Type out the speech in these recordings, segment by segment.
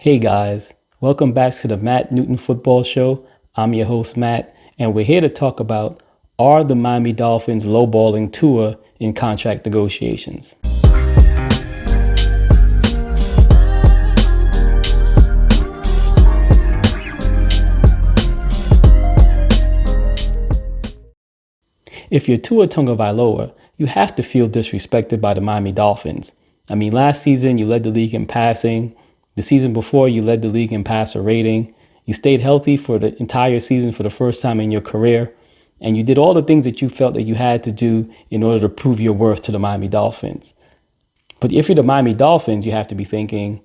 Hey guys, welcome back to the Matt Newton Football Show. I'm your host Matt, and we're here to talk about, are the Miami Dolphins lowballing Tua in contract negotiations? If you're Tua Tagovailoa, you have to feel disrespected by the Miami Dolphins. I mean, last season you led the league in passing. The season before you led the league in passer rating. You stayed healthy for the entire season for the first time in your career. And you did all the things that you felt that you had to do in order to prove your worth to the Miami Dolphins. But if you're the Miami Dolphins, you have to be thinking,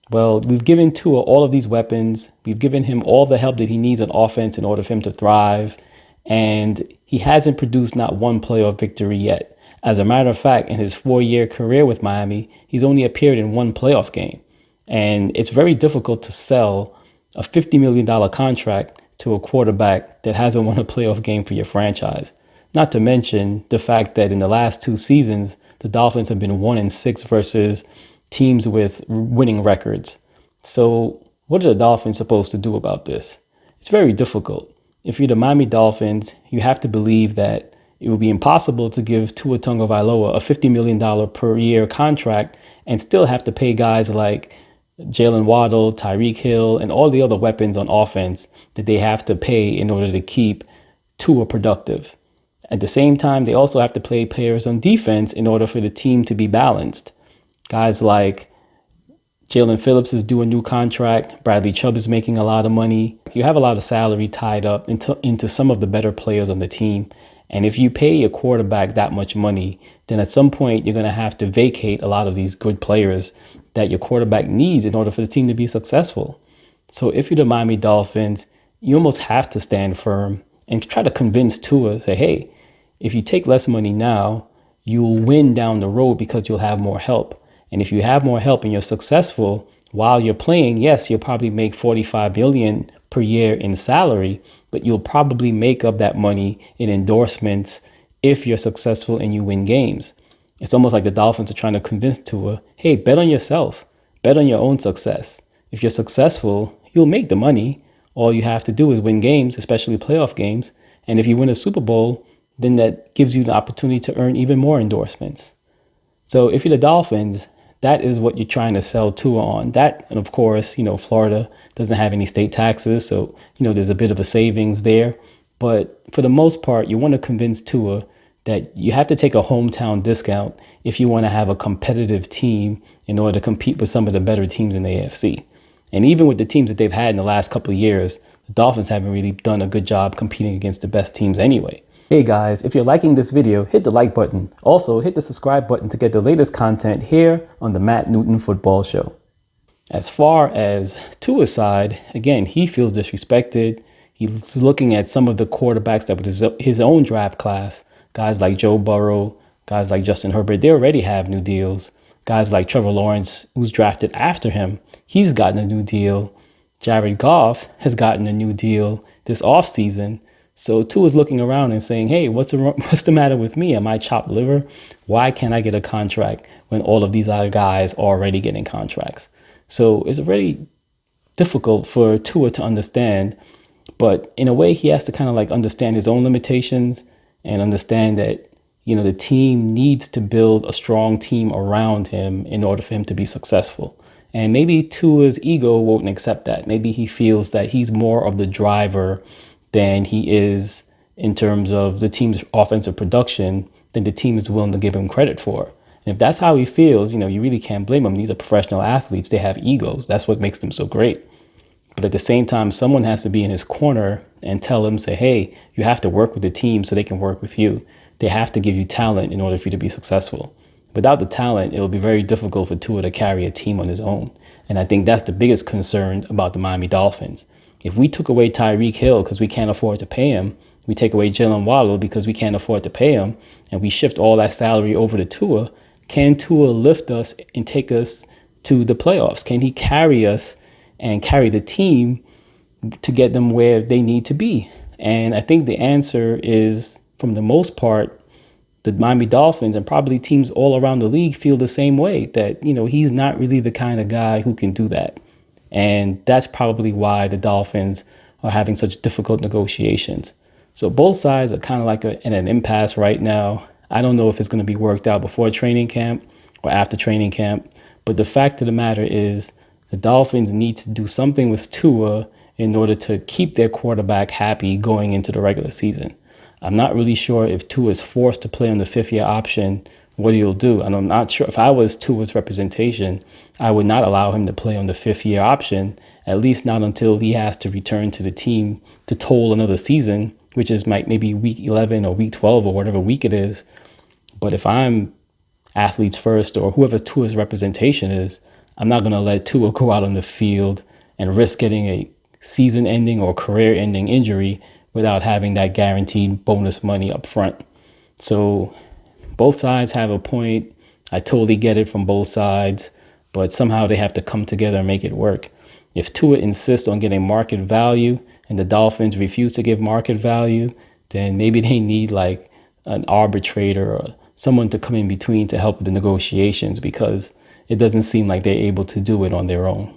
well, we've given Tua all of these weapons. We've given him all the help that he needs on offense in order for him to thrive. And he hasn't produced not one playoff victory yet. As a matter of fact, in his 4-year career with Miami, he's only appeared in one playoff game. And it's very difficult to sell a $50 million contract to a quarterback that hasn't won a playoff game for your franchise. Not to mention the fact that in the last 2 seasons, the Dolphins have been 1-6 versus teams with winning records. So what are the Dolphins supposed to do about this? It's very difficult. If you're the Miami Dolphins, you have to believe that it will be impossible to give Tua Tagovailoa a $50 million per year contract and still have to pay guys like Jalen Waddle, Tyreek Hill, and all the other weapons on offense that they have to pay in order to keep Tua productive. At the same time, they also have to play players on defense in order for the team to be balanced. Guys like Jalen Phillips is due a new contract. Bradley Chubb is making a lot of money. You have a lot of salary tied up into some of the better players on the team. And if you pay your quarterback that much money, then at some point you're going to have to vacate a lot of these good players that your quarterback needs in order for the team to be successful. So if you're the Miami Dolphins, you almost have to stand firm and try to convince Tua, say, hey, if you take less money now, you'll win down the road because you'll have more help. And if you have more help and you're successful while you're playing, yes, you'll probably make $45 million per year in salary, but you'll probably make up that money in endorsements if you're successful and you win games. It's almost like the Dolphins are trying to convince Tua, hey, bet on yourself, bet on your own success. If you're successful, you'll make the money. All you have to do is win games, especially playoff games. And if you win a Super Bowl, then that gives you the opportunity to earn even more endorsements. So if you're the Dolphins, that is what you're trying to sell Tua on. That, and of course, Florida doesn't have any state taxes, so, there's a bit of a savings there. But for the most part, you want to convince Tua that you have to take a hometown discount if you want to have a competitive team in order to compete with some of the better teams in the AFC. And even with the teams that they've had in the last couple of years, the Dolphins haven't really done a good job competing against the best teams anyway. Hey guys, if you're liking this video, hit the like button. Also, hit the subscribe button to get the latest content here on the Matt Newton Football Show. As far as Tua's side, again, he feels disrespected. He's looking at some of the quarterbacks that were his own draft class. Guys like Joe Burrow, guys like Justin Herbert, they already have new deals. Guys like Trevor Lawrence, who's drafted after him, he's gotten a new deal. Jared Goff has gotten a new deal this offseason. So Tua's looking around and saying, hey, what's the matter with me? Am I chopped liver? Why can't I get a contract when all of these other guys are already getting contracts? So it's very difficult for Tua to understand. But in a way, he has to kind of like understand his own limitations and understand that, the team needs to build a strong team around him in order for him to be successful. And maybe Tua's ego won't accept that. Maybe he feels that he's more of the driver than he is in terms of the team's offensive production than the team is willing to give him credit for. And if that's how he feels, you really can't blame him. These are professional athletes. They have egos. That's what makes them so great. But at the same time, someone has to be in his corner and tell him, say, hey, you have to work with the team so they can work with you. They have to give you talent in order for you to be successful. Without the talent, it will be very difficult for Tua to carry a team on his own. And I think that's the biggest concern about the Miami Dolphins. If we took away Tyreek Hill because we can't afford to pay him, we take away Jalen Waddle because we can't afford to pay him, and we shift all that salary over to Tua, can Tua lift us and take us to the playoffs? Can he carry us and carry the team to get them where they need to be? And I think the answer is, from the most part, the Miami Dolphins and probably teams all around the league feel the same way, that, he's not really the kind of guy who can do that. And that's probably why the Dolphins are having such difficult negotiations. So both sides are kind of like in an impasse right now. I don't know if it's going to be worked out before training camp or after training camp. But the fact of the matter is the Dolphins need to do something with Tua in order to keep their quarterback happy going into the regular season. I'm not really sure if Tua is forced to play on the fifth-year option, what he'll do. And I'm not sure if I was Tua's representation, I would not allow him to play on the fifth-year option, at least not until he has to return to the team to toll another season, which is maybe week 11 or week 12 or whatever week it is. But if I'm Athletes First or whoever Tua's representation is, I'm not going to let Tua go out on the field and risk getting a season-ending or career-ending injury without having that guaranteed bonus money up front. So both sides have a point. I totally get it from both sides, but somehow they have to come together and make it work. If Tua insists on getting market value and the Dolphins refuse to give market value, then maybe they need like an arbitrator or someone to come in between to help with the negotiations, because it doesn't seem like they're able to do it on their own.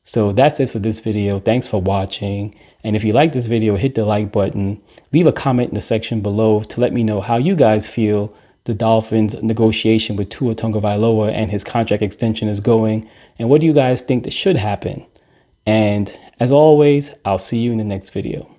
So that's it for this video. Thanks for watching. And if you like this video, hit the like button. Leave a comment in the section below to let me know how you guys feel the Dolphins' negotiation with Tua Tagovailoa and his contract extension is going. And what do you guys think that should happen? And as always, I'll see you in the next video.